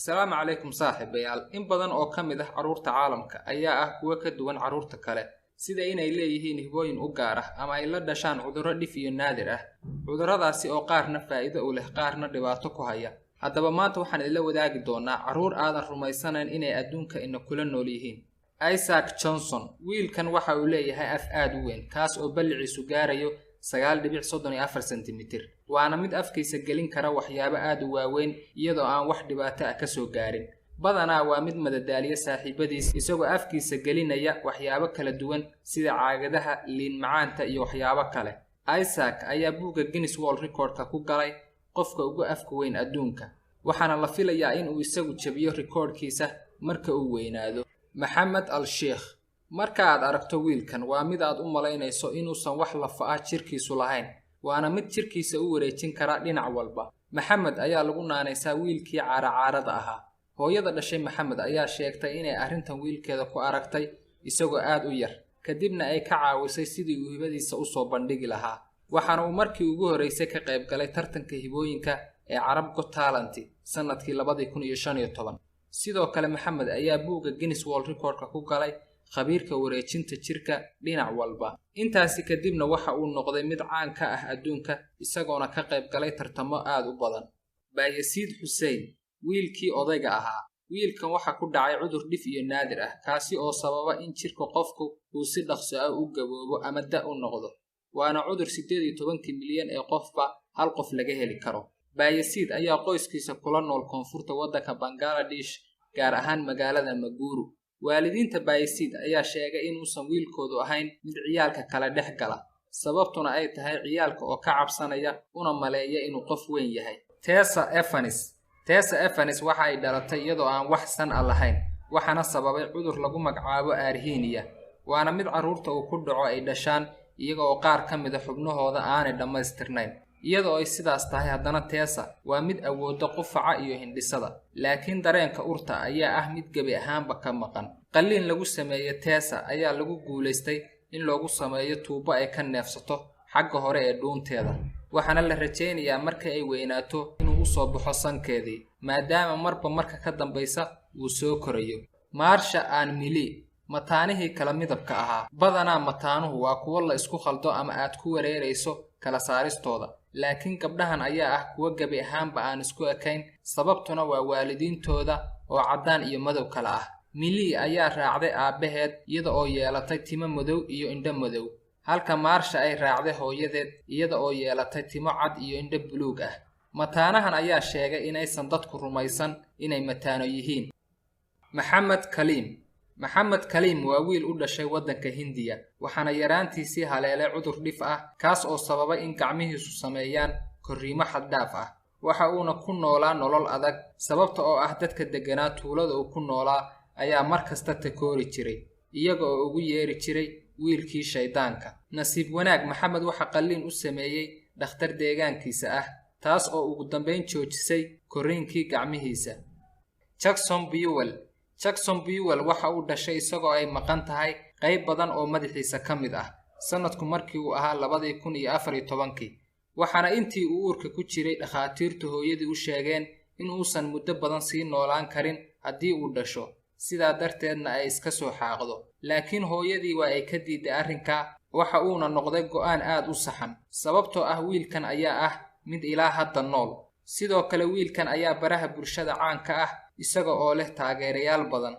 Assalaamu calaykum saaxiibayaal. In badan oo ka mid ah carruurta caalamka ayaa ah kuwa ka duwan carruurta kale, sida inay leeyihiin hibooyin u gaar ah ama ay la dhashaan cudurro dhif iyo naadir ah. Cudurradaasi oo qaarna faa'iido u leh, qaarna dhibaato ku haya. Haddaba maanta waxaan idila wadaagi doonaa carruur aadan rumaysanayn inay adduunka ina kula nool yihiin. Isaac Johnson, wiilkan waxa uu leeyahay af aad u weyn, kaas oo balliciisu gaarayo 9.34 sentimitir. waana mid afkiisa gelin kara waxyaabo aad u waaweyn iyadoo aan wax dhibaato ah ka soo gaarin. Badanaa waa mid madadaaliya saaxiibadiis isagoo afkiisa gelinaya waxyaabo kala duwan sida caagadaha, liin macaanta iyo waxyaabo kale. Isaac ayaa buugga Guinness World Record-ka ku galay qofka ugu afka weyn adduunka, waxaana la filayaa in uu isagu jabiyo rikoodhkiisa marka uu weynaado. Maxamed Al-Sheikh, marka aad aragto wiilkan, waa mid aad u malaynayso inuusan wax lafa ah jirkiisu lahayn, waana mid jirkiisa u wareejin kara dhinac walba. Maxamed ayaa lagu naanaysaa wiilkii caara-caarada ahaa. Hooyada dhashay Maxamed ayaa sheegtay inay arrintan wiilkeeda ku aragtay isagoo aad u yar, kadibna ay ka caawisay sidii uu hibadiisa u soo bandhigi lahaa. Waxaana uu markii ugu horreysay ka qayb galay tartanka hibooyinka ee Arab Got Talent sanadkii 2015. Sidoo kale Maxamed ayaa buugga Guinness World Record-ka ku galay khabiirka wareejinta jirka dhinac walba. Intaasi kadibna waxa uu noqday mid caan ka ah adduunka, isagoona ka qayb galay tartamo aad u badan. Bayasiid Xuseen, wiilkii odayga ahaa. Wiilkan waxa ku dhacay cudur dhif iyo naadir ah, kaasi oo sababa in jirka qofku uu si dhaqso ah u gaboobo ama da' u noqdo. Waana cudur 18 milyan ee qofba hal qof laga heli karo. Bayasiid ayaa qoyskiisa kula nool koonfurta waddanka Bangladesh, gaar ahaan magaalada Maguru. Waalidiinta Bayasiid ayaa sheegay inuusan wiilkoodu ahayn mid ciyaalka kala dhex gala, sababtuna ay tahay ciyaalka oo ka cabsanaya una maleeya inuu qof weyn yahay. Tessa Evans waxa ay dhalatay iyadoo aan wax san ah lahayn, waxaana sababay cudur lagu magacaabo arrhythmia. Waana mid carruurta uu ku dhaco ay dhashaan iyaga oo qaar ka mid ah xubnahooda aanay dhammaystirnayn. Iyadoo ay sidaas tahay, haddana Tessa waa mid awoodda qufaca iyo hindhisada, laakiin dareenka urta ayaa ah mid gebi ahaanba ka maqan. Qalliin lagu sameeyay Tessa ayaa lagu guulaystay in loogu sameeyo tuubo ay ka neefsato xagga hore ee dhuunteeda, waxaana la rajaynayaa marka ay weynaato inuu u soo baxo sankeedii, maadaama marka ka dambaysa uu soo korayo. Marsha Ann Millie, mataanihii kala midabka ahaa. Badanaa mataanuhu waa kuwo la isku khaldo ama aad ku wareerayso kala saaristooda, laakiin gabdhahan ayaa ah kuwa gebi ahaanba aan isku ekayn, sababtuna waa waalidiintooda oo caddaan iyo madow kala ah. Millie ayaa raacday aabbaheed iyada oo yeelatay timo madow iyo indho madow, halka Marsha ay raacday hooyadeed iyada oo yeelatay timo cad iyo indho buluug ah. Mataanahan ayaa sheegay inaysan dadku rumaysan inay mataano yihiin. Maxamed Kaliim waa wiil u dhashay waddanka Hindiya, waxaana yaraantiisii haleelay cudur dhif ah, kaas oo sababay in gacmihiisu sameeyaan korriimo xad dhaaf ah. Waxa uuna ku noolaa nolol adag, sababta oo ah dadka degganaa tuulada uu ku noolaa ayaa mar kasta takoori jiray, iyaga oo ugu yeeri jiray wiilkii shaydaanka. Nasiib wanaag, Maxamed waxa qalliin u sameeyey dhakhtar deegaankiisa ah, taas oo ugu dambayn joojisay korriinkii gacmihiisa. Jackson Buell waxa uu dhashay isagoo ay maqan tahay qayb badan oo madaxiisa ka mid ah, sanadku markii uu ahaa 2014. waxaana intii uu uurka ku jiray dhakhaatiirtu hooyadii u sheegeen in uusan muddo badan sii noolaan karin haddii uu dhasho, sidaa darteedna ay iska soo xaaqdo. Laakiin hooyadii waa ay ka diiday arrinkaa, waxa uuna noqday go'aan aad u saxan, sababtoo ah wiilkan ayaa ah mid ilaa hadda nool. Sidoo kale wiilkan ayaa baraha bulshada caan ka ah isaga oo leh taageerayaal badan.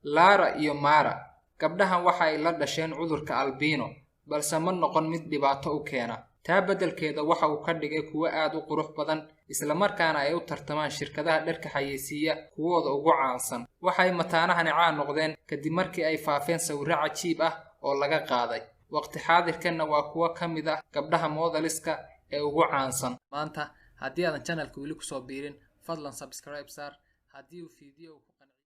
Lara iyo Mara, gabdhahan waxa ay la dhasheen cudurka albino, balse ma noqon mid dhibaato u keena. taa beddelkeeda waxa uu ka dhigay kuwo aad u qurux badan, isla markaana ay u tartamaan shirkadaha dharka xayeysiiya kuwooda ugu caansan. Waxay mataanahani caan noqdeen kadib markii ay faafeen sawirro cajiib ah oo laga qaaday. Waqti xaadirkanna waa kuwo ka mid ah gabdhaha modeliska ee ugu caansan. Maanta haddii aadan channelka weli ku soo biirin, fadlan subscribe saar. haddii uu fiidiyowga